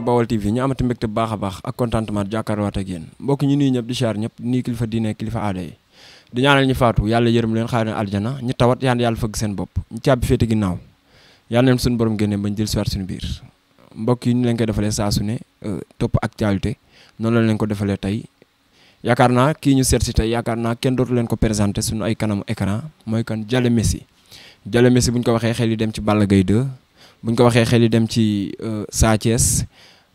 Baol TV ñu amati mbégte bu baax a baax ak contentement jàkkaarwaat ak yéen mbokk ñu nuyu ñëpp di siyaar ñëpp di nuyu kilifa diine kilifa aada yi di ñaanal ñu faatu yàlla yërëm leen xaar leen aljana ñu tawat yàlla fëgg seen bopp ñu caabi féete ginnaaw yàlla leen suñu borom génne bañ jël siwaat suñu biir mbokk yi ñu leen koy defalee saa su ne topp actualité noonu la leen ko defalee tey yaakaar naa kii ñu seet si tey yaakaar naa kenn dootu leen ko présenté suñu ay kanamu écran mooy kan Jalle Messi bu ñu ko waxee xel yi dem ci Balla Gaye 2 bu ñu ko waxee xel yi dem ci Sa Thiès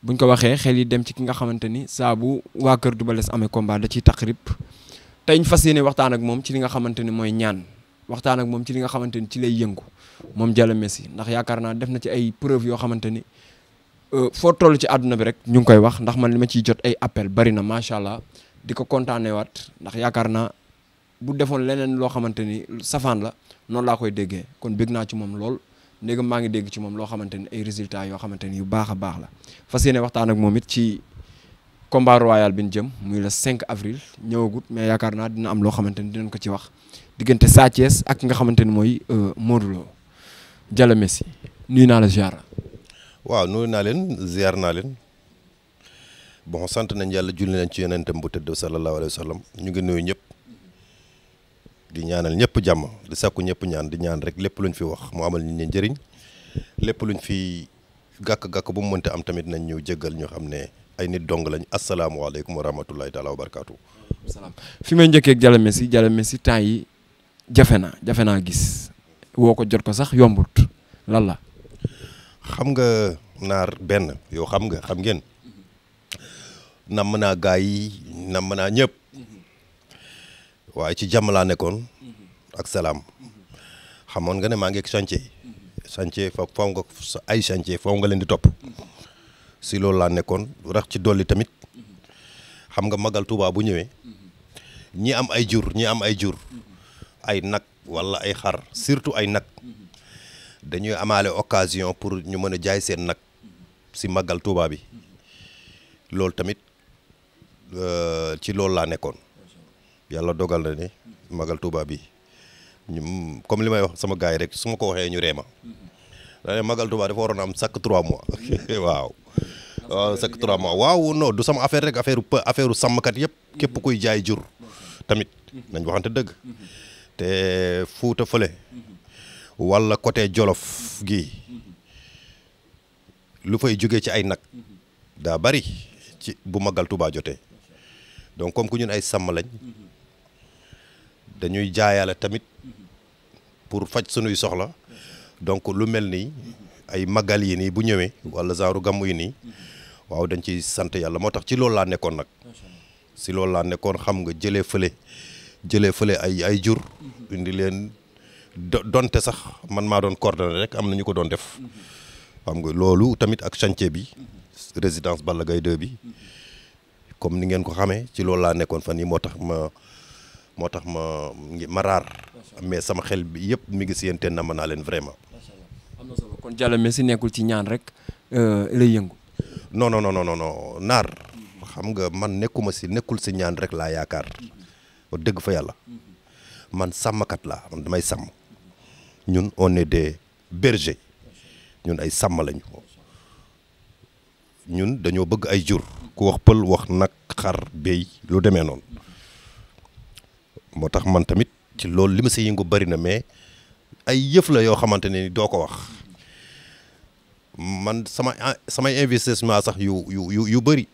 bu ñu ko waxee xel yi dem ci ki nga xamante ni saa bu waa kër Double Less amee combat da ciy taqrib tey ñu fas yéene waxtaan ak moom ci li nga xamante ni mooy ñaan waxtaan ak moom ci li nga xamante ni ci lay yëngu moom Jalle Messi ndax yaakaar naa def na ci ay preuve yoo xamante ni foo toll ci àdduna bi rek ñu ngi koy wax ndax man li ma ciy jot ay appel bari na macha allah di ko kontaanee waat ndax yaakaar naa bu defoon leneen loo xamante ni safaan la noonu laa koy déggee kon bég naa ci moom lool. ndégam maa ngi dégg ci moom loo xamante ni ay résultats yoo xamante ni yu baax a baax la fas yéene waxtaan ak moom it ci combat royal bi ñu jëm muy le 5 avril ñëwagut mais yaakaar naa dina am loo xamante ni dinañ ko ci wax diggante Sa Thiès ak nga xamante ni mooy Modou Lo Jalle Messi nuyu naa la ziar. waaw nuyu naa leen ziar naa leen bon sant nañ yàlla julli nañ ci yonentam bu tëdd sallallahu alayhi wa sallam ñu ngi nuyu ñëpp. di ñaanal ñëpp jàmm di sakku ñëpp ñaan di ñaan rek lépp luñ fi wax mu amal nit ñi njëriñ lépp luñ fi gàkk-gàkk bu mu mënte am tamit nañ ñu jéggal ñu xam ne ay nit dong lañ asalaamualeykum wa rahmatullahi taala wa barakaatu. salaam fi may njëkkee ak Jalle Messi temps yi jafe naa gis woo ko jot ko sax yombut lan la. xam nga naar benn yow xam ngeen namm naa gaa yi namm naa ñëpp. waaye ci jàmm laa nekkoon ak salaam xamoon nga ne maa ngi ak chantier faw nga ay chantier faw nga leen di topp si loolu laa nekkoon rax ci dolli tamit xam nga magal Touba bu ñëwee ñi am ay jur ay nag wala ay xar surtout ay nag dañuy amaale occasion pour ñu mën a jaay seen nag si magal Touba bi loolu tamit ci loolu laa nekkoon. yàlla dogal na ne magal Touba bi ñu comme li may wax sama gars yi rek su ma ko waxee ñu reema da ne magal Touba dafa waroon am chaque 3 mois waaw chaque 3 mois waaw non du sama affaire rek affaire sàmmkat yëpp képp kuy jaay jur tamit nañ waxante dëgg te Fuuta fële wala côté Jolof gi lu fay jógee ci ay nag daa bari ci bu magal Touba jotee donc comme ku ñun ay sàmm lañ dañuy jaayaale tamit pour faj sunuy soxla donc lu mel nii ay magal yi nii bu ñëwee wala genre gàmmu yi nii waaw dañ ciy sant yàlla moo tax ci loolu laa nekkoon nag si loolu laa nekkoon xam nga jëlee fële ay jur indi leen donte sax man maa doon coordonné rek am na ñu ko doon def xam nga loolu tamit ak chantier bi résidence Balla Gaye 2 bi comme ni ngeen ko xamee ci loolu laa nekkoon fan yi moo tax ma raar mais sama xel bi yëpp mi ngi si yéen te nama naa leen vraiment. am na solo kon Jalle Messi nekkul ci ñaan rek lay yëngu. non naar xam nga man nekkul si ñaan rek laa yaakaar wax dëgg fa yàlla man sàmmkat laa man damay sàmm ñun on est des bergers ñun ay sàmm lañu ñun dañoo bëgg ay jur. ku wax pël wax nag xar béy lu demee noonu moo tax man tamit ci loolu li ma si yëngu bari na mais ay yëf la yoo xamante ne doo ko wax man samay investissement sax yu bëri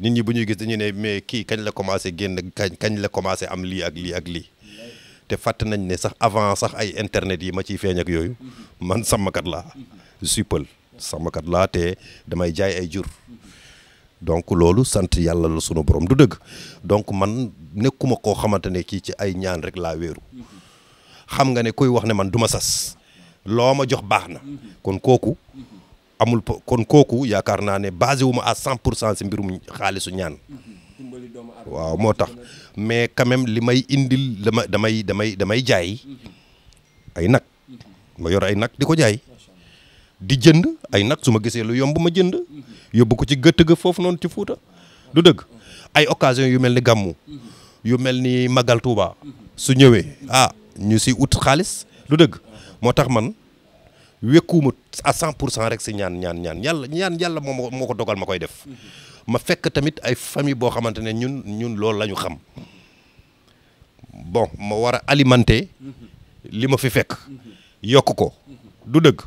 nit ñi bu ñuy gis dañu ne mais kii kañ la commencé génn kañ la commencé am lii ak lii te fàtte nañ ne sax avant sax ay internet yi ma ciy feeñ ak yooyu man sàmmkat laa je suis pël sàmmkat laa te damay jaay ay jur. donc loolu sant yàlla la sunu borom du dëgg donc man nekkuma koo xamante ne kii ci ay ñaan rek laa wéeru xam nga ne kuy wax ne man du ma sas loo ma jox baax na kon kooku yaakaar naa ne basé wu ma à 100% si mbirum xaalisu ñaan waaw moo tax mais quand même li may indil damay jaay ay nag ma yor ay nag di ko jaay di jënd ay nag su ma gisee lu yomb ma jënd yóbbu ko ci gëtt ga foofu noonu ci Fuuta du dëgg ay occasion yu mel ni gàmmu yu mel ni Magal Touba su ñëwee ñu si ut xaalis lu dëgg moo tax man wekkuuma à 100% rek si ñaan yàlla moo ko dogal ma koy def ma fekk tamit ay famille boo xamante ne ñun loolu la ñu xam bon ma war a alimenter li ma fi fekk yokk ko du dëgg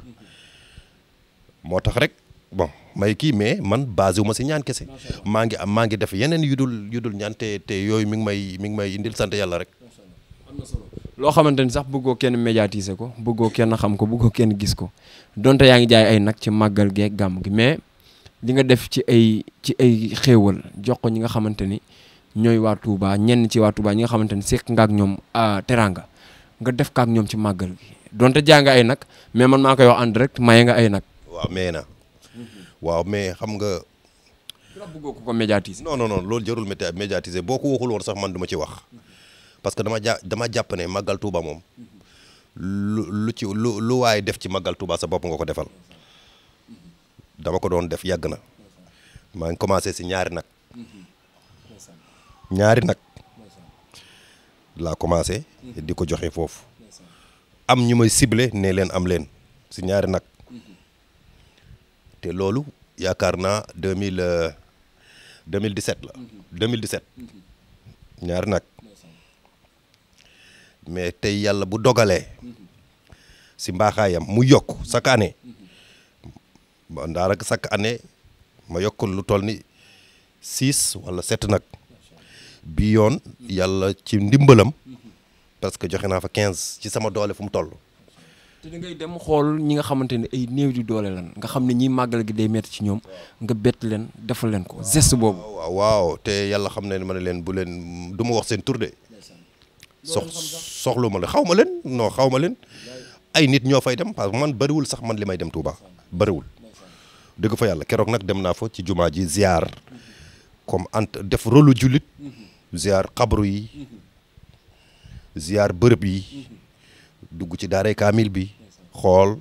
moo tax rek bon may kii mais man basé wu ma si ñaan kese maa ngi def yeneen yu dul ñaan te yooyu mi ngi may indil sant yàlla rek. am na solo loo xamante ni sax bëggoo kenn médiatiser ko bëggoo kenn xam ko bëggoo kenn gis ko donte yaa ngi jaay ay nag ci màggal geeg gàmm gi mais li nga def ci ay xéewal jox ko ñi nga xamante ni ñooy waa Touba ñenn ci waa Touba ñi nga xamante ni sekk nga ak ñoom teraanga nga def ka ak ñoom ci màggal gi donte jaay nga ay nag mais man maa koy wax en direct maye nga ay nag. waaw mais xam nga. bëggoo ko médiatiser. non loolu jarul médiatiser boo ko waxul woon sax man du ma ci wax parce que dama jàpp ne màggal Touba moom lu waaye def ci màggal Touba sa bopp nga ko defal dama ko doon def yàgg na maa ngi commencé si ñaari nag laa commencé di ko joxe foofu am ñu may ciblé ne leen am leen si ñaari nag te loolu yaakaar naa 2017 la 2017 ñaari nag mais tey yàlla bu dogalee si mbaaxaayam mu yokk chaque année daanaka chaque année ma yokk lu toll ni 6 wala 7 nag bi yoon yàlla ci ndimbalam parce que joxe naa fa 15 ci sama doole fu mu toll. te da ngay dem xool ñi nga xamante ne ay néew di doole lan nga xam ne ñi màggal gi day metti ci ñoom nga bett leen defal leen ko geste boobu. waaw te yàlla xam ne ma ne leen bu leen du ma wax seen tur de. soxlu ma leen xaw ma leen non xaw ma leen ay nit ñoo fay dem parce que man bëriwul sax man li may dem Touba bëriwul. dëgg fa yàlla keroog nag dem naa fa ci jumaa ji ziar comme def rôle jullit ziar xabru yi ziar bërëb yi. dugg ci daaray kaamil bi xool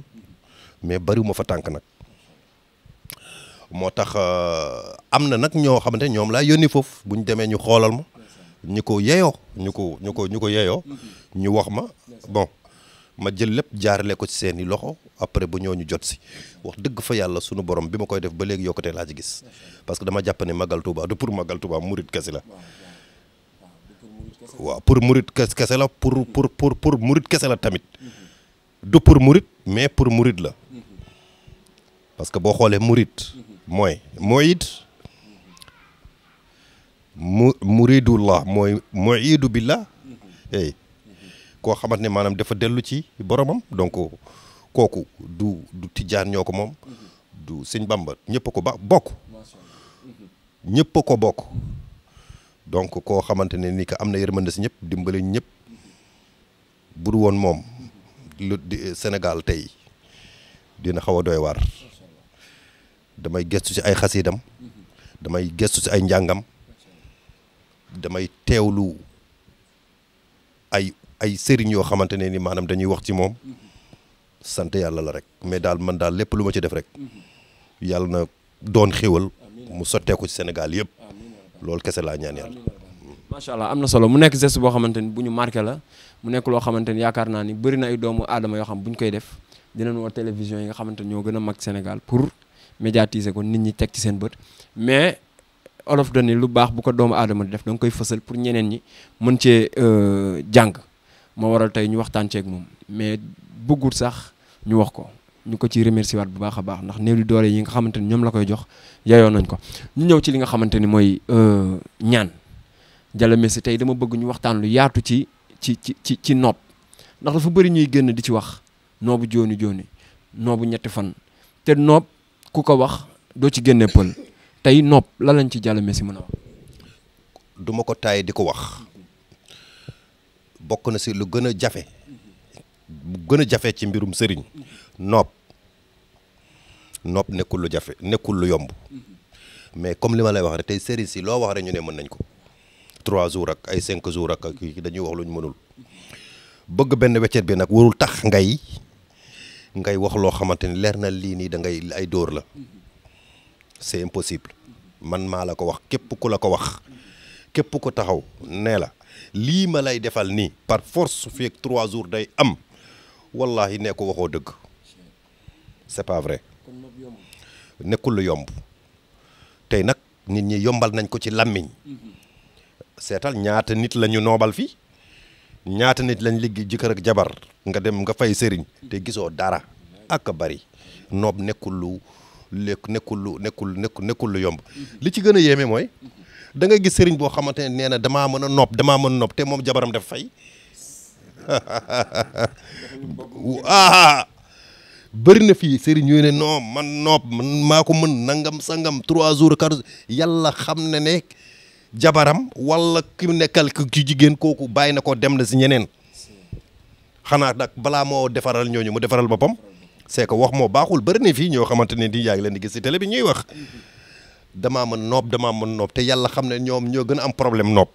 mais bariwuma fa tànk nag moo tax am na nag ñoo xamante ne ñoom laa yónni foofu bu ñu demee ñu xoolal ma ñu ko yeyoo ñu ko yeyoo ñu wax ma bon ma jël lépp jaarale ko ci seeni loxo après bu ñoo ñu jot si wax dëgg fa yàlla sunu borom bi ma koy def ba léegi yokkute laa ci gis parce que dama jàpp ne Magal Touba du pour Magal Touba murit kese la. waaw pour murit kese la pour murit kese la tamit du pour murit mais pour murit la parce que boo xoolee murit mooy it muridullah mooy muidu billah koo xamante ne maanaam dafa dellu ci boromam donc kooku du tijaan ñoo ko moom du sëñ Bamba ñëpp a ko bokk ñëpp a ko bokk donc koo xamante ne ni que am na yërmande si ñëpp dimbali ñëpp bu du woon moom lu Sénégal tey dina xaw a doy waar damay gëstu ci ay xasiidam damay gëstu ci ay njàngam damay teewlu ay sëriñ yoo xamante ne ni maanaam dañuy wax ci moom sant yàlla la rek mais daal man daal lépp lu ma ci def rek yàlla na doon xéwal mu sotteeku ci Sénégal yëpp loolu kese laa ñaan yàlla. macha allah am na solo mu nekk geste boo xamante ni bu ñu marqué la mu nekk loo xamante ni yaakaar naa ni bëri na ay doomu aadama yoo xam bu ñu koy def dinañ woo télévision yi nga xamante ni ñoo gën a mag Sénégal pour médiatiser ko nit ñi teg ci seen bët mais olof dani lu baax bu ko doomu aadama di def da nga koy fësal pour ñeneen ñi mën cee jàng moo waral tey ñu waxtaan ceeg moom mais bëggul sax ñu wax ko ñu ko ciy remercier waat bu baax a baax ndax néew di doole yi nga xamante ni ñoom la koy jox yayoo nañ ko ñu ñëw ci li nga xamante ni mooy ñaan Diallo Messi tey dama bëgg ñu waxtaan lu yaatu ci noob ndax dafa bëri ñuy génn di ci wax noobu jooni noobu ñetti fan te noob ku ko wax doo ci génne pël tey noob la lañ ci Diallo Messi mën a wax. du ma ko taay di ko wax bokk na si lu gën a jafe ci mbirum sëriñ noob nekkul lu jafe nekkul lu yomb mais comme li ma lay wax rek tey sëriñ si loo wax rek ñu ne mën nañ ko 3 jours ak ay 5 jours ak dañuy wax lu ñu mënul bëgg benn weccet bi nag warul tax ngay wax loo xamante ni leer na lii nii da ngay ay dóor la c'est impossible man maa la ko wax képp ku la ko wax képp ku taxaw nee la lii ma lay defal nii par force su feeg 3 jours day am wallahi ne ko waxoo dëgg c'est pas vrai nekkul lu yomb tey nag nit ñi yombal nañ ko ci làmmiñ seetal ñaata nit la ñu noobal fii ñaata nit lañ liggéey jëkkër ak jabar nga dem nga fay sëriñ te gisoo dara ak bari noob nekkul lu nekkul lu yomb li ci gën a yéeme mooy da nga gis sëriñ boo xamante ne nee na damaa mën a nopp te moom jabaram def fay bëri na fii sëriñ yooyu ne non man maa ko mën nangam sangam 3 jours 4 jours yàlla xam na ne jabaram wala ki nekkal ki jigéen kooku bàyyi na ko dem na si ñeneen xanaa nag balaa moo defaral ñooñu mu defaral boppam c'est que wax moo baaxul bëri na fii ñoo xamante ne di yaa ngi leen di gis si télé bi ñuy wax damaa mën noob te yàlla xam ne ñoom ñoo gën a am problème noob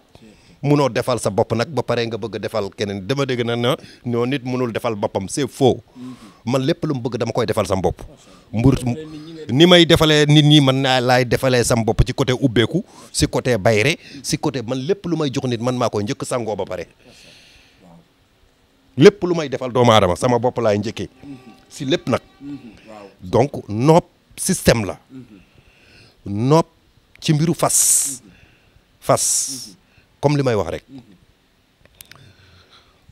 munoo defal sa bopp nag ba pare nga bëgg a defal keneen dama dégg na na ñoo nit mënul defal boppam c'est faux man lépp lu mu bëgg dama koy defal sam bopp mbur ni may defalee nit ñi man naa laay defalee sam bopp ci côté ubbeeku si côté bayre si côté man lépp lu may jox nit man maa koy njëkk sangoo ba pare lépp lu may defal doomu aadama sama bopp laay njëkkee si lépp nag donc noob système la noob ci mbiru fas comme li may wax rek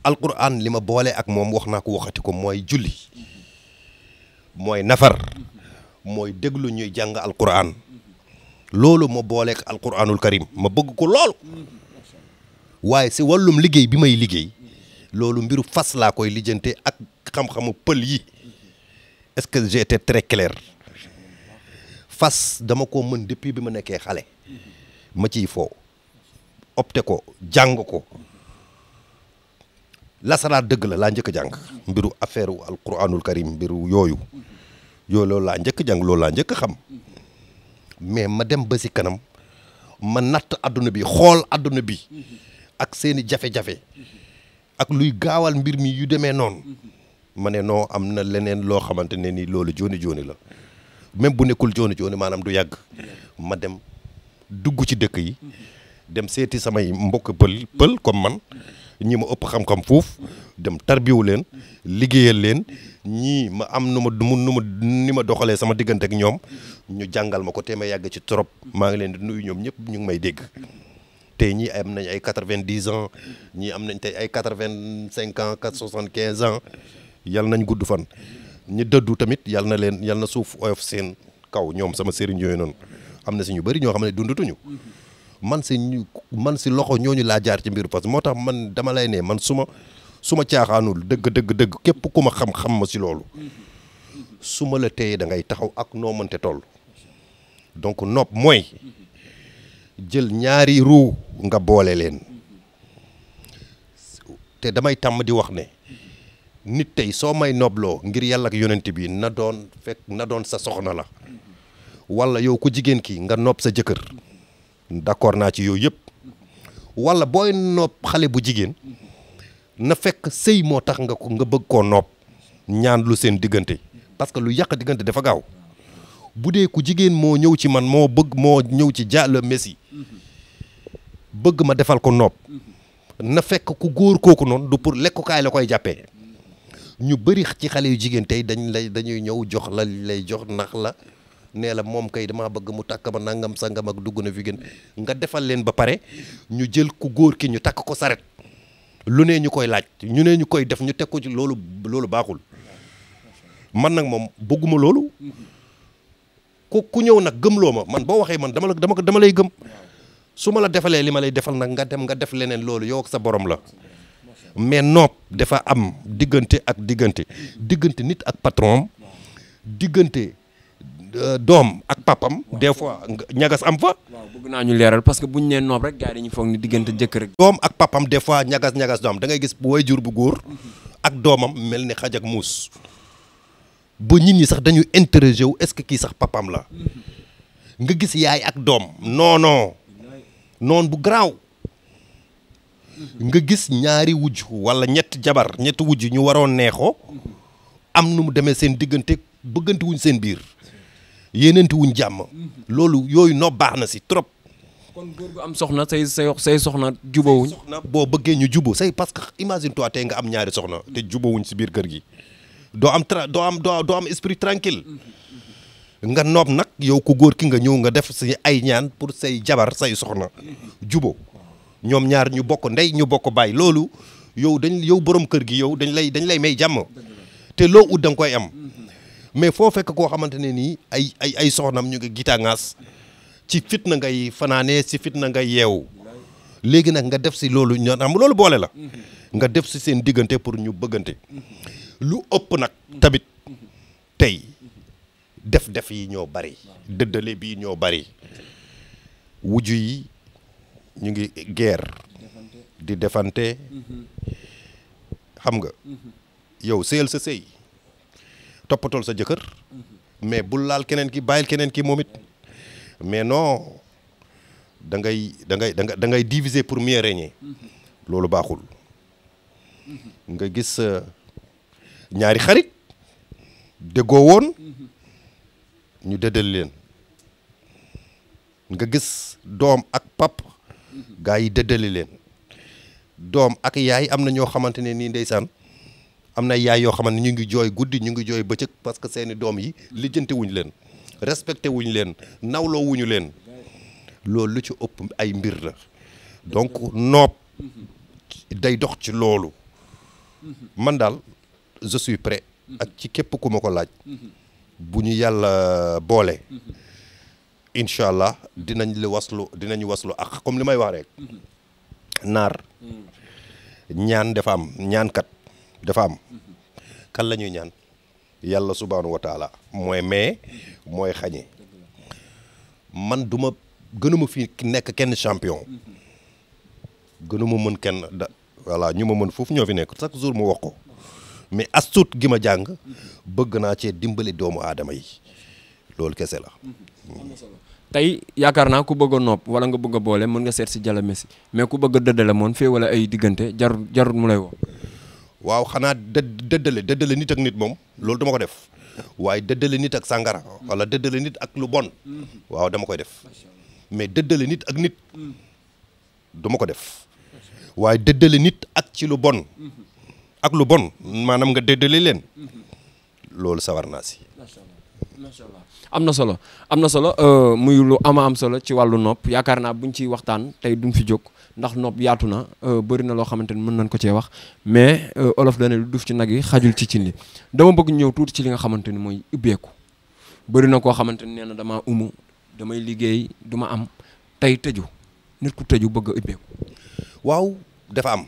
alquran li ma boole ak moom wax naa ko waxati ko mooy julli mooy nafar mooy déglu ñuy jàng alquran loolu ma booleek alquranul karim ma bëgg ko lool waaye si wàllum liggéey bi may liggéey loolu mbiru fas laa koy lijjante ak xam-xamu pël yi est-ce que j'ai été très clair fas dama ko mën depuis bi ma nekkee xale ma ciy foo opté ko jàng ko lasaraat dëgg la laa njëkk a jàng mbiru affaire u alquranul karim mbiru yooyu loolu laa njëkk a jàng loolu laa njëkk a xam mais ma dem ba si kanam ma natt adduna bi xool adduna bi ak seeni jafe-jafe ak luy gaawal mbir mi yu demee noonu ma ne non am na leneen loo xamante ne ni loolu jooni la même bu nekkul jooni maanaam du yàgg ma dem dugg ci dëkk yi dem seeti samay mbokk pël comme man ñi ma ëpp xam-xam foofu dem tarbiwu leen liggéeyal leen ñii ma am ni ma doxalee sama diggante ak ñoom ñu jàngal ma ko te ma yàgg ci trop maa ngi leen di nuyu ñoom ñëpp ñu ngi may dégg tey ñii am nañ ay 90 ans ñii am nañ tey ay 85 ans 75 ans yal nañ gudd fan ñi dëddu tamit yal na suuf oyof seen kaw ñoom sama sëriñ yooyu noonu am na si ñu bëri ñoo xam ne dundatuñu man si loxo ñooñu laa jaar ci mbiru parce que moo tax man dama lay ne man su ma caaxaanul dëgg képp ku ma xam ma si loolu su ma la téye da ngay taxaw ak noo mënte toll donc nopp mooy jël ñaari ruu nga boole leen te damay tàmm di wax ne nit tey soo may nobloo ngir yàlla ak yonent bi na doon sa soxna la wala yow ku jigéen ki nga nopp sa jëkkër d'accord naa ci yooyu yëpp wala booy nopp xale bu jigéen na fekk sëy moo tax nga bëgg koo nopp ñaan lu seen diggante parce que lu yàq diggante dafa gaaw bu dee ku jigéen moo ñëw ci man moo ñëw ci jàll messi bëgg ma defal ko nopp na fekk ku góor kooku noonu du pour lekkukaay la koy jàppee ñu bëri ci xale yu jigéen tey dañuy ñëw jox la lay jox nax la nee la moom kay damaa bëgg mu takk ma nangam sangam ak dugg na fi gën nga defal leen ba pare ñu jël ku góor ki ñu takk ko saret lu ne ñu koy laaj ñu ne ñu koy def ñu teg ko ci loolu baaxul man nag moom bëgguma loolu ku ñëw nag gëmloo ma man boo waxee man dama lay gëm su ma la defalee li ma lay defal nag nga dem nga def leneen loolu yow ak sa borom la mais nopp dafa am diggante nit ak patron diggante doom ak papam des fois ñagas am fa. waaw bëgg naa ñu leeral parce que buñ nee noob rek gars yi dañuy foog ni diggante jëkkër rek. doom ak papam des fois ñagas doom da ngay gis bu waajur bu góor ak doomam mel ni xaj ak muus ba nit ñi sax dañuy interroger wu est-ce que kii sax papam la nga gis yaay ak doom noon bu garaaw nga gis ñaari wujj wala ñetti wujj ñu waroon neexoo am nu mu demee seen diggante bëggante wuñ seen biir yéeneenti wuñ jàmm loolu yooyu noo baax na si trop kon góor gu am soxna say soxna jubawuñ. soxna boo bëggee ñu jubo say parce que imagine toi tey nga am ñaari soxna te jubawuñ si biir kër gi doo am esprit tranquille nga noob nag yow ku góor ki nga ñëw nga def si ay ñaan pour say jabar say soxna jubo ñoom ñaar ñu bokk ndey ñu bokk baay loolu yow borom kër gi yow dañ lay may jàmm te loo ut da nga koy am mais foo fekk koo xamante ne nii ay soxnam ñu ngi gitaangaas ci fitna ngay fanaanee si fitna ngay yeewu léegi nag nga def si loolu ñoo am loolu boole la nga def si seen diggante pour ñu bëggante lu ëpp nag tamit tey def yi ñoo bari dëddale bii ñoo bari wujju yi ñu ngi guerre di defante xam nga yow sëyal sa sëy toppatool sa jëkkër mais bul laal keneen ki bàyyil keneen ki moom it mais non da ngay diviser pour mieux régner loolu baaxul nga gis ñaari xarit déggoo woon ñu dëddal leen nga gis doom ak pap gaa yi dëddali leen doom ak yaay am na ñoo xamante ne nii ndeysaan am na yaay yoo xamante ne ñu ngi jooy guddi ñu ngi jooy bëccëg parce que seeni doom yi lijjanti wuñ leen respecté wuñ leen nawloo wuñu leen loolu lu ci ëpp ay mbir la donc noob day dox ci loolu man daal je suis prêt ak ci képp ku ma ko laaj bu ñu yàlla boole incha allah dinañu waslu ak comme li may wax rek naar ñaan dafa am ñaankat dafa am kan la ñuy ñaan yàlla subhaanahu wa taala mooy mais mooy xañe man duma gënuma fi nekk kenn champion gënuma mën kenn voilà ñu ma mën foofu ñoo fi nekk chaque jour mu wax ko mais astut gi ma jàng bëgg naa cee dimbali doomu aadama yi loolu kese la. tey yaakaar naa ku bëgg a nopp wala nga bëgg a boole mën nga seet si Jalla Messi mais ku bëgg a dëddale moon fee wala ay diggante jarul mu lay woo. waaw xanaa dëddale nit ak nit moom loolu dama ko def waaye dëddale nit ak sàngara wala dëddale nit ak lu bon waaw dama koy def mais dëddale nit ak nit duma ko def waaye dëddale nit ak ci lu bon ak lu bon maanaam nga dëddale leen loolu sawar naa si. macha allah am na solo muy lu am solo ci wàllu nopp yaakaar naa buñ ciy waxtaan tey duñ fi jóg ndax nopp yaatu na bëri na loo xamante ni mën nañ ko cee wax mais olof dane lu duuf ci nag yi xajul ci cin li dama bëgg ñëw tuuti ci li nga xamante ni mooy ubbeeku bëri na koo xamante ni nee na damaa damay liggéey du ma am tey tëju nit ku tëju bëgg a ubbeeku. waaw dafa am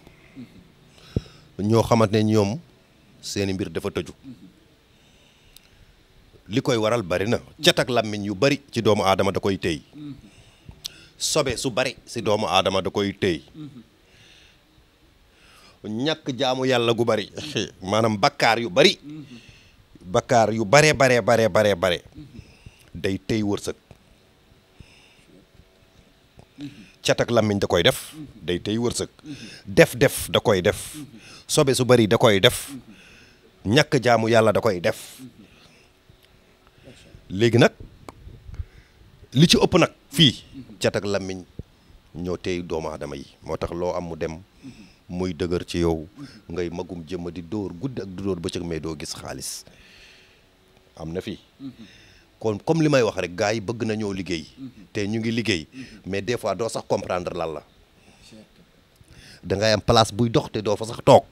ñoo xamante ne ñoom seeni mbir dafa tëju li koy waral bari na cat ak làmmiñ yu bari ci doomu aadama da koy téy sobe su bari si doomu aadama da koy téy ñàkk jaamu yàlla gu bari maanaam bakkaar yu bari bakkaar yu bare day téy wërsëg cat ak làmmiñ da koy def day téy wërsëg def da koy def sobe su bari da koy def ñàkk jaamu yàlla da koy def léegi nag li ci ëpp nag fii cat ak làmmiñ ñoo tey doomu aadama yi moo tax loo am mu dem muy dëgër ci yow ngay magum jëmm di dóor guddi ak di dóor bëccëg mais doo gis xaalis am na fii kon comme li may wax rek gars yi bëgg nañoo liggéey te ñu ngi liggéey mais des fois doo sax comprendre lan la da ngay am place buy dox te doo fa sax toog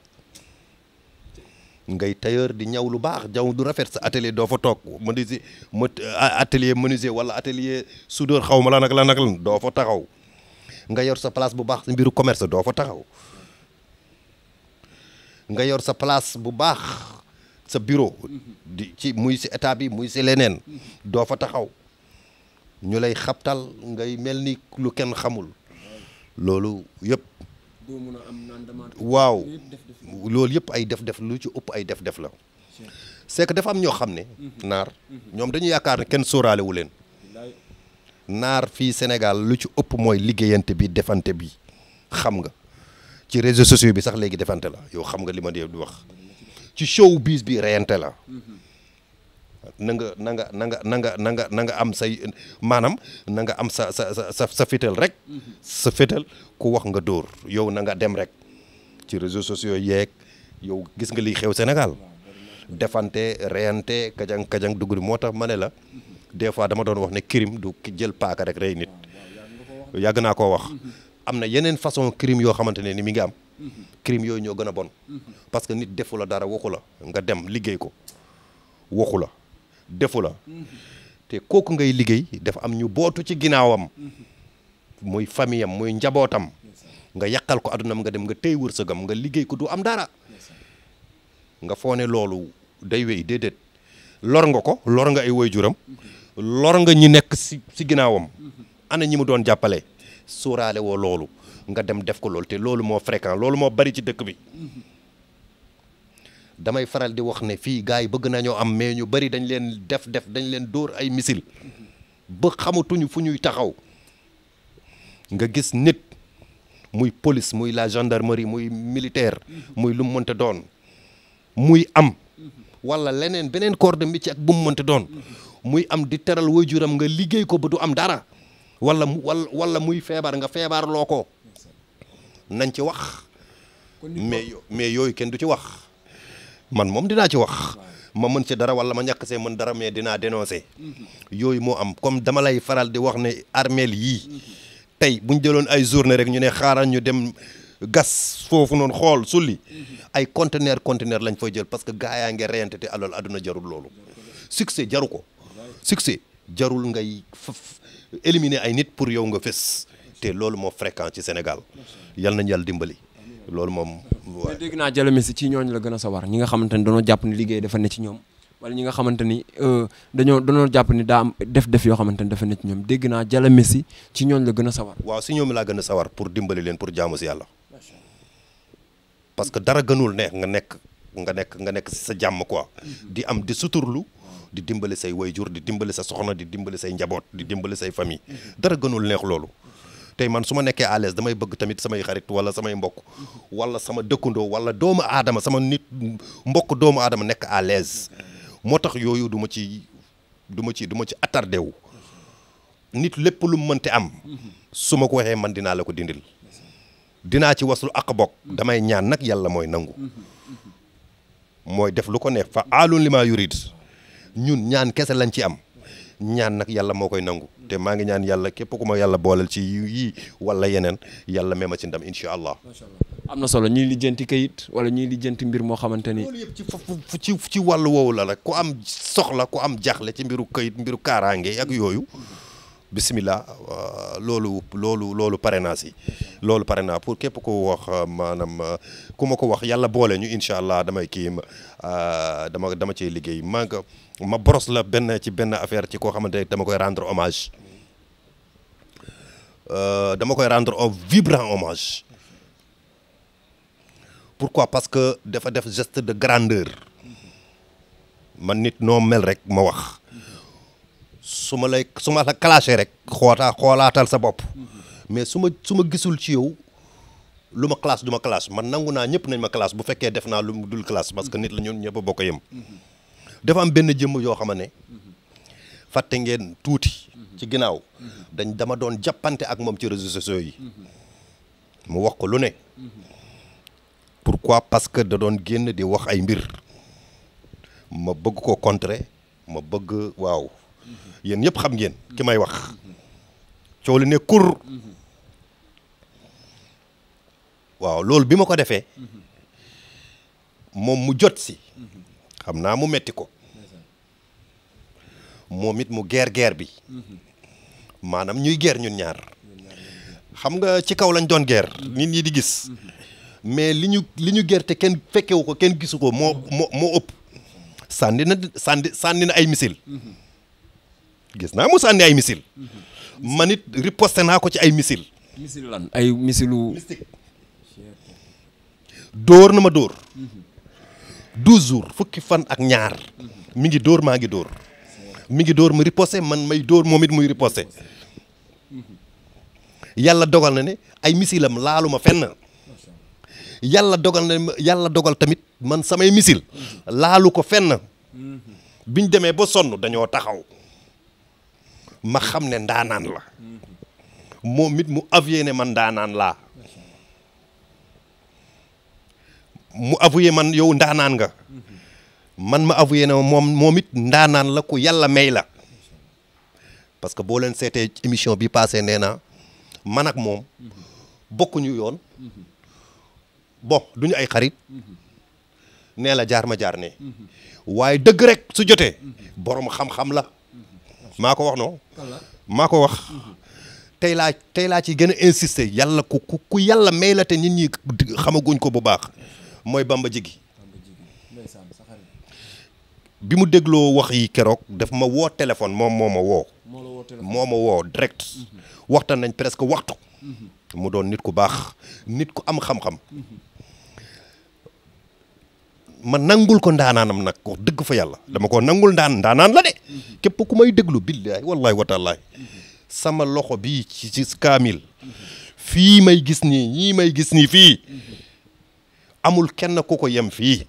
ngay tailleur di ñaw lu baax jaw du rafet sa atelier doo fa toog menuisier atelier menuisier wala atelier soudeur xaw ma la nag doo fa taxaw nga yor sa place bu baax mbiru commerce doo fa taxaw nga yor sa place bu baax sa bureau di ci muy si état bi muy si leneen doo fa taxaw ñu lay xabtal ngay mel ni lu kenn xamul loolu yëpp waaw loolu yëpp ay def lu ci ëpp ay def la c'est que dafa am ñoo xam ne naar ñoom dañu yaakaar ne kenn sóoraale wu leen naar fii Sénégal lu ci ëpp mooy liggéeyante bi defante bi xam nga ci réseaux sociaux bi sax léegi defante la yow xam nga li ma dee di wax ci showbiz bi reyante la na nga am say maanaam na nga am sa fétal rek sa fétal ku wax nga dóor yow na nga dem rek ci réseaux sociaux yeeg yow gis nga liy xew Sénégal defante reyante kajang dugg moo tax ma ne la des fois dama doon wax ne crime du jël paaka rek rey nit yàgg naa koo wax am na yeneen façon crime yoo xamante ne ni mi ngi am crime yooyu ñoo gën a bon parce que nit defu la dara waxu la nga dem liggéey ko waxu la defu la te kooku ngay liggéey dafa am ñu bootu ci ginnaawam muy famille am muy njabootam nga yàqal ko adunam nga dem nga téy wërsëgam nga liggéey ko du am dara nga foone loolu day wéy déedéet lor nga ko lor nga ay waajuram lor nga ñi nekk si ginnaawam ana ñi mu doon jàppale sóoraale woo loolu nga dem def ko loolu te loolu moo fréquent loolu moo bari ci dëkk bi damay faral di wax ne fii gars yi bëgg nañoo am mais ñu bari dañ leen def dañ leen dóor ay missile ba xamatuñu fu ñuy taxaw nga gis nit muy police muy la gendarmerie muy militaire muy lu mu mënta doon muy am wala leneen beneen corps de métier ak bu mu mënta doon muy am di teral waajuram nga liggéey ko ba du am dara wala muy feebar nga feebar loo ko nañ ci wax mais yooyu kenn du ci wax man moom dinaa ci wax ma mën ci dara wala ma ñàkk see mën dara mais dinaa dénoncer yooyu moo am comme dama lay faral di wax ne armeel yii tey buñ jëloon ay journée rek ñu ne xaaral ñu dem gas foofu noonu xool sulli ay conteneur lañ fay jël parce que gaa yaa ngi reyante te alal aduna jarul loolu succès jaru ko succès jarul ngay éliminer ay nit pour yow nga fës te loolu moo fréquent ci Sénégal yal nañu yàlla dimbali loolu moom. mais dégg naa Jalle Messi ci ñooñ la gën a sawar ñi nga xamante ni dañoo jàpp ni liggéey dafa ne ci ñoom wala ñi nga xamante ni dañoo jàpp ni daa am def yoo xamante ni dafa ne ci ñoom dégg naa Jalle Messi ci ñooñ la gën a sawar. waaw si ñoom laa gën a sawar pour dimbali leen pour jaamu si yàlla parce que dara gënul neex nga nekk si sa jàmm quoi di am di suturlu di dimbali say wayjur di dimbali sa soxna di dimbali say njaboot di dimbali say famille dara gënul neex loolu. tey man su ma nekkee à l'aise damay bëgg tamit samay xarit wala samay mbokk wala sama dëkkandoo wala doomu aadama sama nit mbokk doomu aadama nekk à l'aise moo tax yooyu du ma ci attardé wu nit lépp lu mu mënte am su ma ko waxee man dinaa la ko dindil dinaa ci waslu ak bokk damay ñaan nag yàlla mooy nangu mooy def lu ko neex fa aalun li maa yurid ñun ñaan kese lañ ci am ñaan nag yàlla moo koy nangu te maa ngi ñaan yàlla képp ku ma yàlla booleel ci yii wala yeneen yàlla mee ma ci ndam incha allah. macha allah am na solo ñuy lijjanti kayit wala ñuy lijjanti mbir moo xamante ni. loolu yëpp ci wàllu woowu la rek ku am soxla ku am jaaxle ci mbiru kayit mbiru kaaraange ak yooyu bismillah loolu pare naa si. loolu pare naa pour képp ku wax maanaam ku ma ko wax yàlla boole ñu incha allah damay kii dama ciy liggéey ma boros la benn affaire ci koo xamante ne dama koy rendre hommage dama koy rendre un vibrant hommage pourquoi parce que dafa def geste de grandeur man nit noo mel rek ma wax su ma la clashé rek xoolaatal sa bopp mais su ma gisul ci yow lu ma classe du ma classe man nangu naa ñëpp nañ ma classe bu fekkee def naa lu mu dul classe parce que nit la ñun ñëpp a bokk yem dafa am benn jëmm yoo xam ne fàtte ngeen tuuti ci ginnaaw dama doon jàppante ak moom ci réseaux sociaux yi mu wax ko lu ne pourquoi parce que da doon génn di wax ay mbir ma bëgg ko contrer ma bëgg waaw yéen ñëpp xam ngeen ki may wax coow li ne kur waaw loolu bi ma ko defee moom mu jot si xam naa mu metti ko moom it mu guerre bi maanaam ñuy guerre ñun ñaar xam nga ci kaw lañ doon guerre nit ñi di gis mais li ñu guerre te kenn fekkewu ko kenn gisu ko moo ëpp sànni na ay missile gis naa mu sànni ay missile man it riposté naa ko ci ay missile lan ay missilu mystique dóor na ma dóor 12 jours fukki fan ak ñaar mi ngi dóor maa ngi dóor mi ngi dóor ma riposté man may dóor moom it muy riposté yàlla dogal na ne ay missile am laalu ma fenn yàlla dogal tamit man samay missile laalu ko fenn biñ demee ba sonn dañoo taxaw ma xam ne ndaanaan la moom it mu avoué ne man ndaanaan laa mu avoué man yow ndaanaan nga man ma avoué ne moom it ndaanaan la ku yàlla may la parce que boo leen seetee émission bi passé nee na man ak moom bokkuñu yoon bon duñu ay xarit nee la jaar ma jaar ne waaye dëgg rek su jotee borom xam-xam la maa ko wax non maa ko wax tey laa ci gën a insister yàlla ku yàlla may la te nit ñi xamaguñ ko bu baax mooy Bamba Jigi bi mu dégloo wax yi keroog daf ma woo téléphone moom moo ma woo direct waxtaan nañ presque waxtu mu doon nit ku baax nit ku am xam-xam ma nangul ko ndaanaanam nag wax dëgg fa yàlla dama ko nangul ndaanaan la de képp ku may déglu billahi wallahi wa taalaay sama loxo bii ci kaamil fii may gis nii ñii may gis nii fii amul kenn ku ko yem fii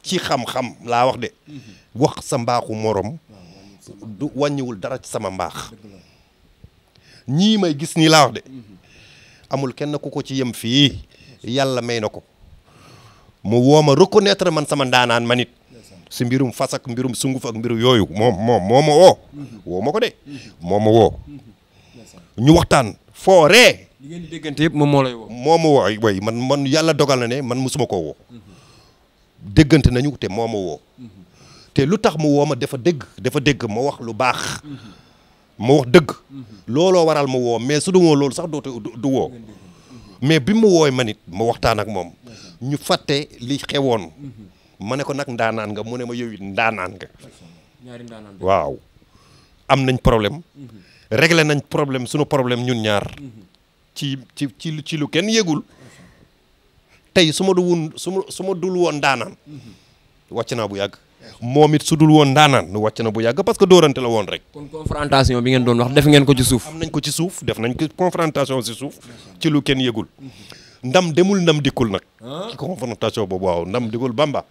ci xam-xam laa wax de wax sa mbaaxu morom du wàññiwul dara ci sama mbaax ñii may gis nii laa wax de amul kenn ku ko ci yem fii yàlla may na ko mu woo ma reconnaître man sama ndaanaan ma nit si mbirum fas ak mbirum sunguf ak mbiru yooyu moom moo ma woo ma ko de moo ma woo ñu waxtaan foo ree li ngeen di déggante yëpp moom moo lay woo moo ma woo way man yàlla dogal na ne man musuma koo woo déggante nañu te moo ma woo te lu tax mu woo ma dafa dégg ma wax lu baax ma wax dëgg looloo waral ma woo mais su du woo loolu sax du woo mais bi mu wooy ma nit ma waxtaan ak moom ñu fàtte li xewoon ma ne ko nag ndaanaan nga mu ne ma yow it ndaanaan nga waaw am nañ problème réglé nañ problème sunu problème ñun ñaar ci lu kenn yëgul tey su ma dul woon ndaanaan wàcc naa bu yàgg moom it su dul woon ndaanaan wàcc na bu yàgg parce que dóorante la woon rek. kon confrontation bi ngeen doon wax def ngeen ko ci suuf. am nañ ko ci suuf def nañ ko confrontation ci suuf ci lu kenn yëgul ndam demul ndam dikkul nag. ci confrontation boobu waaw ndam dikkul Bamba.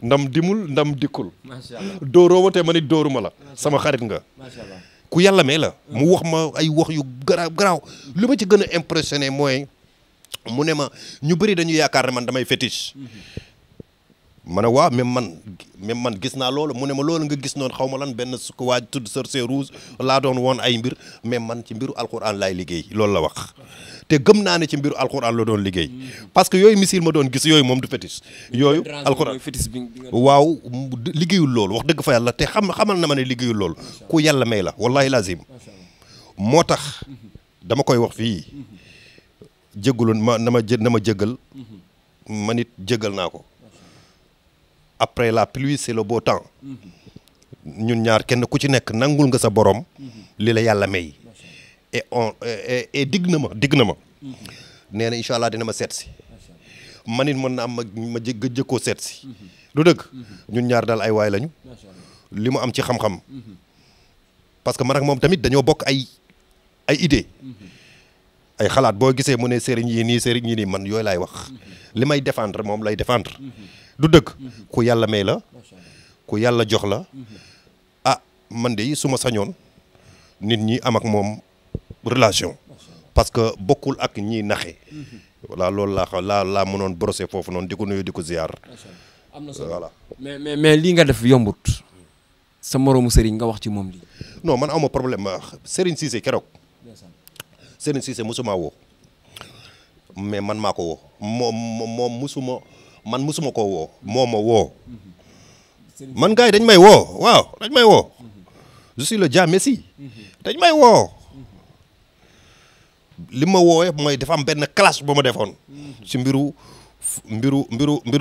ndam dimul ndam dikkul. macha allah dóoroo ma te ma nit dóoruma la. sama xarit nga. macha allah ku yàlla may la. mu wax ma ay wax yu garaaw li ma ci gën a impressionné mooy mu ne ma ñu bëri dañu yaakaar ne man damay fétiche. ma ne waaw même man gis naa loolu mu ne ma loolu nga gis noonu xaw ma lan benn su ko waaj tudd sorcier rouge laa doon woon ay mbir mais man ci mbiru alxuraan laay liggéey loolu la wax te gëm naa ne ci mbiru alxuraan la doon liggéey parce que yooyu misil ma doon gis yooyu moom du fétiche yooyu alxuraan waaw liggéeyul loolu wax dëgg fa yàlla te xamal na ma ne liggéeyul loolu ku yàlla may la wallahi lazim moo tax dama koy wax fii jéggaloon na ma jéggal ma nit jéggal naa ko après la pluie c'est le beau temps ñun ñaar kenn ku ci nekk nangul nga sa borom li la yàlla may et digg na ma nee na incha allah dina ma seet si man it mën na am ma jëkkoo seet si du dëgg ñun ñaar daal ay waay lañu li mu am ci xam-xam parce que man ak moom tamit dañoo bokk ay idée ay xalaat boo gisee mu ne sëriñ yi nii man yooyu laay wax li may défendre moom lay défendre du dëgg ku yàlla may la ku yàlla jox la ah man de su ma sañoon nit ñi am ak moom relation parce que bokkul ak ñiy naxe voilà loolu laa mënoon brosser foofu noonu di ko nuyu di ko ziar am na solo voilà mais lii nga def yombut sa moroomu sëriñ nga wax ci moom lii non man awma problème Serigne Cissé keroog Serigne Cissé musuma woo mais man maa ko woo moom musuma koo woo moo ma woo man gars yi dañ may woo waaw dañ may woo je suis le Dia Messi dañ may woo li ma woowee mooy dafa am benn clash bu ma defoon ci mbiru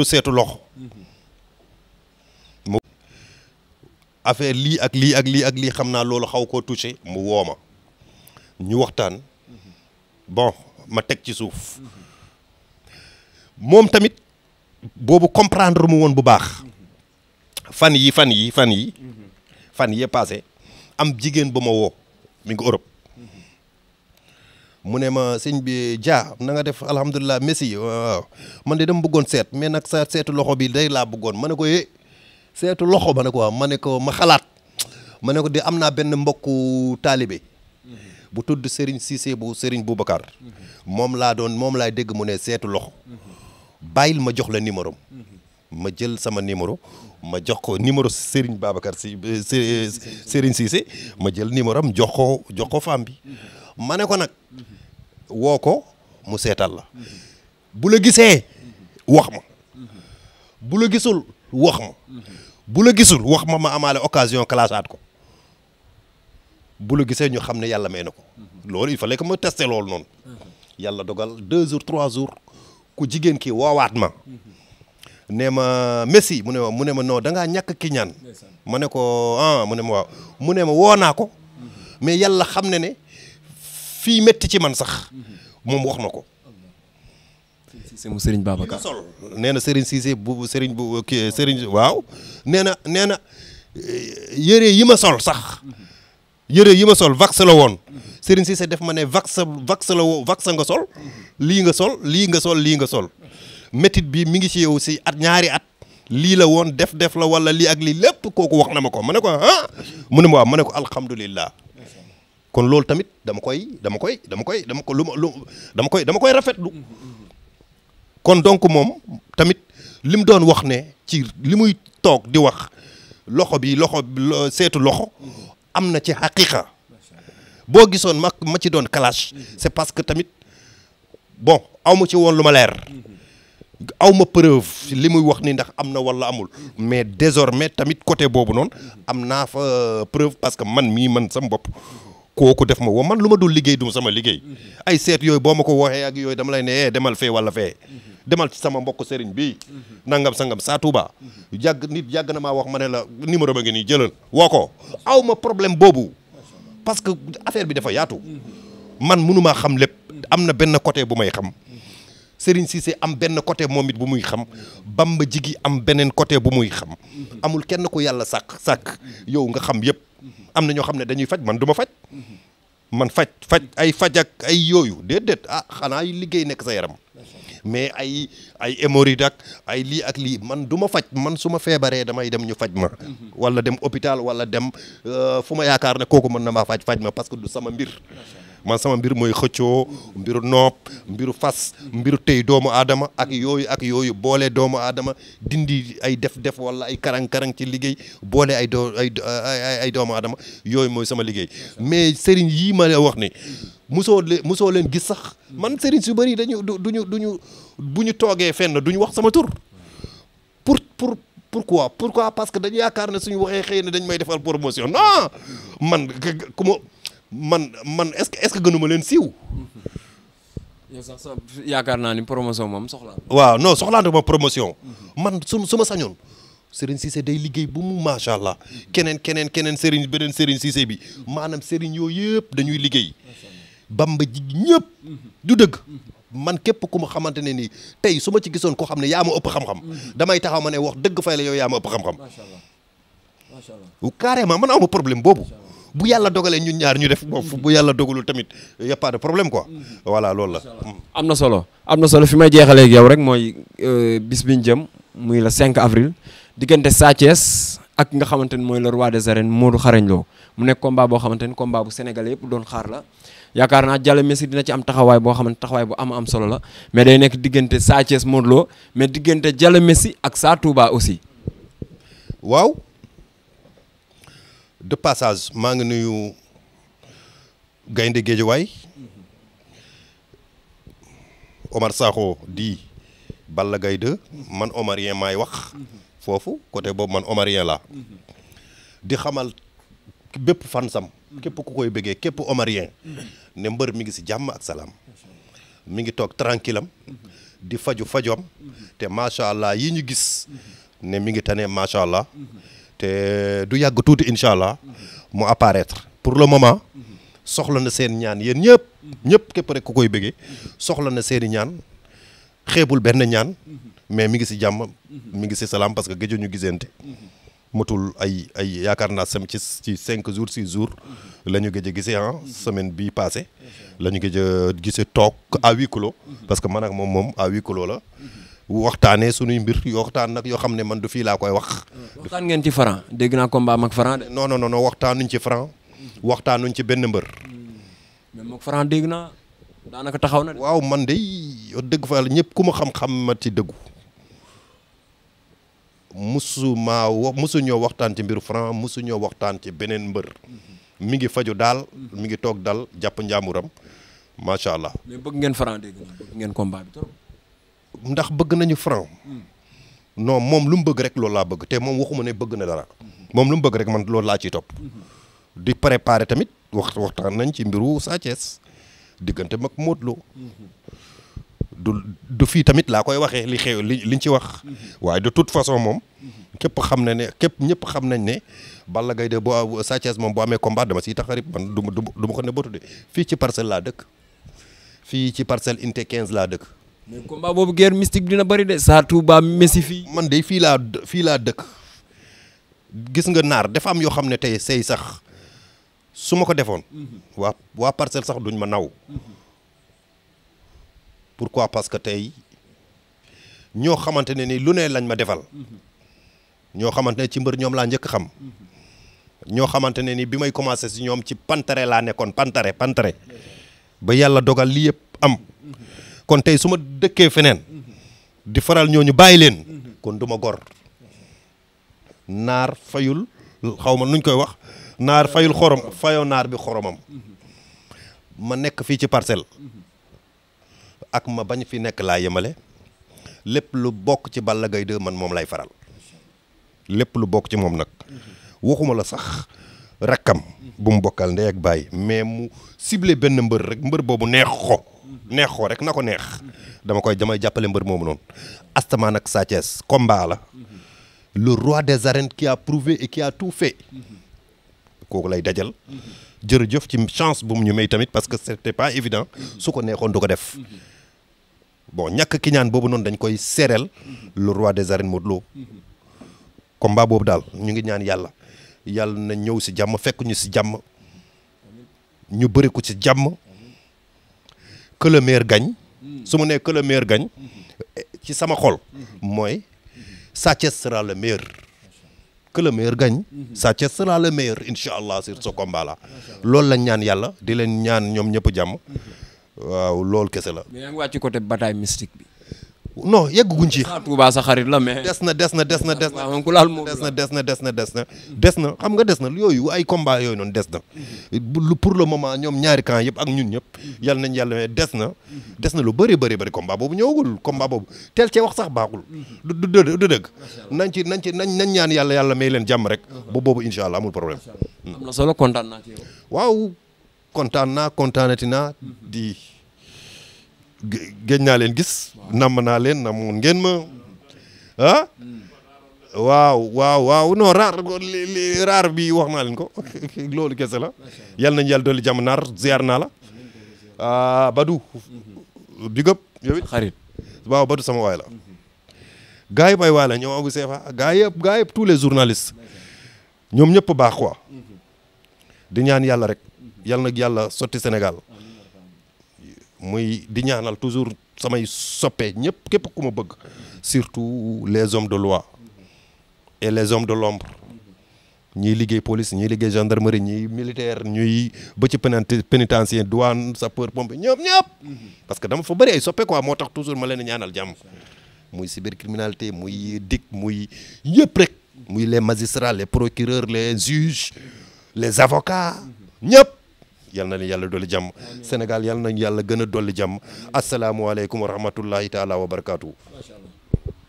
seetu loxo mu affaire lii ak lii xam naa loolu xaw koo touché mu woo ma ñu waxtaan bon ma teg ci suuf moom tamit boobu comprendre mu woon bu baax fan yi passé am jigéen ba ma woo mi ngi Europe mu ne ma sëñ bi Dia na nga def alhamdulilah Messi waaw man de dama bëggoon seet mais nag sa seetu loxo bi day laa bëggoon ma ne ko seetu loxo ma ne ko waaw ma ne ko ma xalaat ma ne ko di am naa benn mbokku taalibe bu tudd Serigne Cissé bu Serigne Boubacar moom laay dégg mu ne seetu loxo bàyyil ma jox la numéro ma jël sama numéro ma jox ko numéro Serigne Babacar si Serigne Cissé ma jël numéro am jox ko femme bi ma ne ko nag woo ko mu seetal la bu la gisee wax ma bu la gisul wax ma bu la gisul wax ma ma amaale occasion classaat ko bu la gisee ñu xam ne yàlla may na ko loolu il fallait que ma testé loolu noonu yàlla dogal 2 jours 3 jours ku jigéen ki woowaat ma nee ma Messi mu ne ma non da ngaa ñàkk ki ñaan ma ne ko mu ne ma waaw mu ne ma woo naa ko mais yàlla xam ne fii métti ci man sax moom wax na ko. Cissé mu Serigne Babacar sol nee na Serigne Cissé bu Serigne bu kii Serigne waaw nee na yére yi ma sol sax yére yi ma sol vax la woon Serigne Cissé def ma ne vax la vax nga sol lii nga sol lii nga sol métit bi mi ngi ci yow si ñaari at lii la woon def la wala lii ak lii lépp kooku wax na ma ko ma ne ko mu ne ma waaw ma ne ko alhamdulillah kon loolu tamit dama koy rafetlu kon donc moom tamit li mu doon wax ne ci li muy toog di wax seetu loxo am na ci xaqiqa boo gisoon ma ci doon clash c'est parce que tamit bon aw ma ci woon lu ma leer aw ma preuve li muy wax ni ndax am na wala amul mais désormais tamit côté boobu noonu am naa fa preuve parce que man sama bopp kooku def ma woo man lu ma dul liggéey dum sama liggéey ay seet yooyu boo ma ko waxee ak yooyu dama lay ne demal fee wala fee demal ci sama mbokk sëriñ bi nangam sangam saa Touba yàgg na maa wax ma ne la numéro ba ngi nii jëlal woo ko aw ma problème boobu parce que affaire bi dafa yaatu man mënumaa xam lépp am na benn côté bu may xam Serigne Cissé am benn côté moom it bu muy xam Bamba Jigi am beneen côté bu muy xam amul kenn ku yàlla sàkk yow nga xam yëpp am na ñoo xam ne dañuy faj man du ma faj man faj ak ay yooyu déedéet xanaa liggéey nekk sa yaram mais ay hémorroïde ak ay lii ak lii man du ma faj man su ma feebaree damay dem ñu faj ma wala dem hôpital wala dem fu ma yaakaar ne kooku mën na maa faj ma parce que du sama mbir man sama mbir mooy xëccoo mbiru nopp mbiru fas mbiru tey doomu aadama ak yooyu boole doomu aadama dindi ay def wala ay karang-karang ci liggéey boole ay doomu aadama yooyu mooy sama liggéey mais sëriñ yii ma la wax ni musoo leen gis sax man sëriñ su bëri duñu bu ñu toogee fenn duñu wax sama tur pourquoi parce que dañu yaakaar ne suñu waxee xëy na dañ may defal promotion non man est-ce que gënuma leen siiw. yow sax yaakaar naa ni promotion moom soxlaa. waaw non soxlaante ma promotion. man su ma sañoon Serigne Cissé day liggéey bu mu macha allah keneen Serigne beneen Serigne Cissé bi maanaam Serigne yooyu yëpp dañuy liggéey. Bamba Jigi ñëpp. du dëgg. man képp ku ma xamante ne nii tey su ma ci gisoon koo xam ne yaa ma ëpp xam-xam. damay taxaw ma ne wax dëgg fay la yow yaa ma ëpp xam-xam. macha allah carrément man amu problème boobu. bu yàlla dogalee ñun ñaar ñu def boofu bu yàlla dogalul tamit y a pas de problème quoi voilà loolu la. am na solo fi may jeexalee ak yow rek mooy bis bi ñu jëm muy le 5 avril diggante Sa Thiès ak nga xamante ni mooy le roi des arènes Modou Xarañ Lo mu nekk combat boo xamante ni combat bu sénégalais yëpp doon xaar la yaakaar naa Jalle Messi dina ci am taxawaay boo xamante taxawaay bu am solo la mais day nekk diggante Sa Thiès Modou Lo mais diggante Jalle Messi ak Sa Touba aussi. waaw. de passage maa ngi nuyu gaynde Géejawaay Omar Sakho di Balla Gaye 2 man omarien maay wax foofu côté boobu man omarien la di xamal bépp fansam képp ku koy bëggee képp omarien ne mbër mi ngi ci jàmm ak salaam mi ngi toog tranquille am di fajom te macha allah yi ñu gis ne mi ngi tane macha allah te du yàgg tuuti incha allah mu apparaître pour le moment soxla na seen ñaan yéen ñëpp képp rek ku koy bëggee soxla na seeni ñaan xeebul benn ñaan mais mi ngi ci jàmm mi ngi ci salaam parce que gëj ñu gisante matul ay yaakaar naa ci 5 jours 6 jours la ñu gëj a gisee semaine bii passé la ñu gëj a gisee toog à huis clos parce que man ak moom à huis clos la waxtaanee sunuy mbir yoo waxtaan nag yoo xam ne man du fii laa koy wax. waxtaan ngeen ci Franc dégg naa combat am ak Franc de. non non non waxtaanuñ ci Franc waxtaanuñ ci benn mbër. mais moom Franc dégg naa daanaka taxaw na de. waaw man de dëgg fa yàlla ñëpp ku ma xam-xam ma ci dëggu musu ñoo waxtaan ci mbiru Franc musu ñoo waxtaan ci beneen mbër. mi ngi faju daal mi ngi toog dal jàpp njaamuram macha allah. mais bëgg ngeen Franc dégg nga bëgg ngeen combat bi trop. ndax bëgg nañu Franc. non moom lu mu bëgg rek loolu laa bëgg te moom waxuma ne bëgg na dara. moom lu mu bëgg rek man loolu laa ciy topp. di préparer tamit waxtaan nañ ci mbiru Sa Thiès diggante mag Modou Lo du fii tamit laa koy waxee li xew liñ ci wax. waaye de toute façon moom. képp xam na ne ñëpp xam nañ ne Balla Gaye de boo Sa Thiès moom boo amee combat dama siy taxarib man du ma ko ne bootu de fii ci parcelle laa dëkk fii ci parcelle unité 15 laa dëkk. mais combat boobu guerre mystique dina bëri de Sa Touba Messi fii. man de fii laa dëkk gis nga naar dafa am yoo xam ne tey sey sax su ma ko defoon. waa parcelle sax duñ ma naw. pourquoi parce que tey ñoo xamante ne ni lu ne lañ ma defal. ñoo xamante ne ci mbër ñoom laa njëkk xam. ñoo xamante ne ni bi may commencé si ñoom ci pantare laa nekkoon pantare ba yàlla dogal lii yëpp am. kon tey su ma dëkkee feneen. di faral ñooñu bàyyi leen. kon du ma gor. naar fayul xaw ma nuñ koy wax naar fayul xorom fayoo naar bi xoromam. ma nekk fii ci parcelle. ak ma bañ fi nekk laa yemale. lépp lu bokk ci Balla Gaye 2 man moom lay faral. lépp lu bokk ci moom nag. waxuma la sax rakkam. bu mu bokkal ndey ak baay mais mu ciblé benn mbër rek mbër boobu neex ko rek na ko neex. damay jàppale mbër moomu noonu. astamaan ak Sa Thiès combat la. le roi des arènes qui a prouvé et qui a tout fait. kooku lay dajal. jërëjëf ci chance bu mu ñu may tamit parce que c'était pas évident. su ko neexoon du ko def. bon ñàkk ki ñaan boobu noonu dañ koy seereel. le roi des arènes Modou Lo. combat boobu daal ñu ngi ñaan yàlla na ñëw si jàmm fekk ñu si jàmm ñu bëri ko ci jàmm que le meilleur gagne su ma nee que le meilleur gagne ci sama xol mooy Sa Thiès sera le meilleur que le meilleur gagne Sa Thiès sera le meilleur incha allah sur ce combat là loolu lañ ñaan yàlla di leen ñaan ñoom ñëpp jàmm waaw loolu kese la. mais yaa ngi wàcc ci côté bataille mystique bi. non yegguñ ci. Sa Touba sa xarit la mais. des na waaw ku laal moom des na xam nga des na yooyu ay combat yooyu noonu des na. pour le moment ñoom ñaari camp yëpp ak ñun ñëpp. yal nañ yàlla mais des na lu bëri combat boobu ñëwagul combat boobu teel cee wax sax baaxul. du dëgg. nañ ñaan yàlla may leen jàmm rek. ba boobu incha allah amul problème. am na solo kontaan naa ci yow. waaw kontaanati naa di. géej naa leen gis namm naa leen namoon ngeen ma ah waaw non raar bi wax naa leen ko loolu kese la yal nañu yàlla dolli jàmm naar ziar naa la Badou big up yow it xarit waaw Badou sama waay la gars yi bay waay la ñoom Abou Sefa gars yëpp tous les journalistes ñoom ñëpp baax quoi di ñaan yàlla rek yal na yàlla sotti Sénégal muy di ñaanal toujours samay soppe ñëpp képp ku ma bëgg surtout les hommes de loi et les hommes de l'ombre ñiy liggéey police ñiy liggéey gendarmerie ñiy militaire ñuy ba ci pénitencier douane sapeur pompier ñëpp parce que dama fa bëri ay soppe quoi moo tax toujours ma leen ñaanal jàmm muy cybercriminalité muy DIC muy yëpp rek muy les magistrats les procureurs les juges les avocats ñëpp yal na leen yàlla dolli jàmm Sénégal yal nañu yàlla gën a dolli jàmm asalaamualeykum wa rahmatullahi taala wa barakaatu.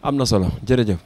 am na solo jërëjëf.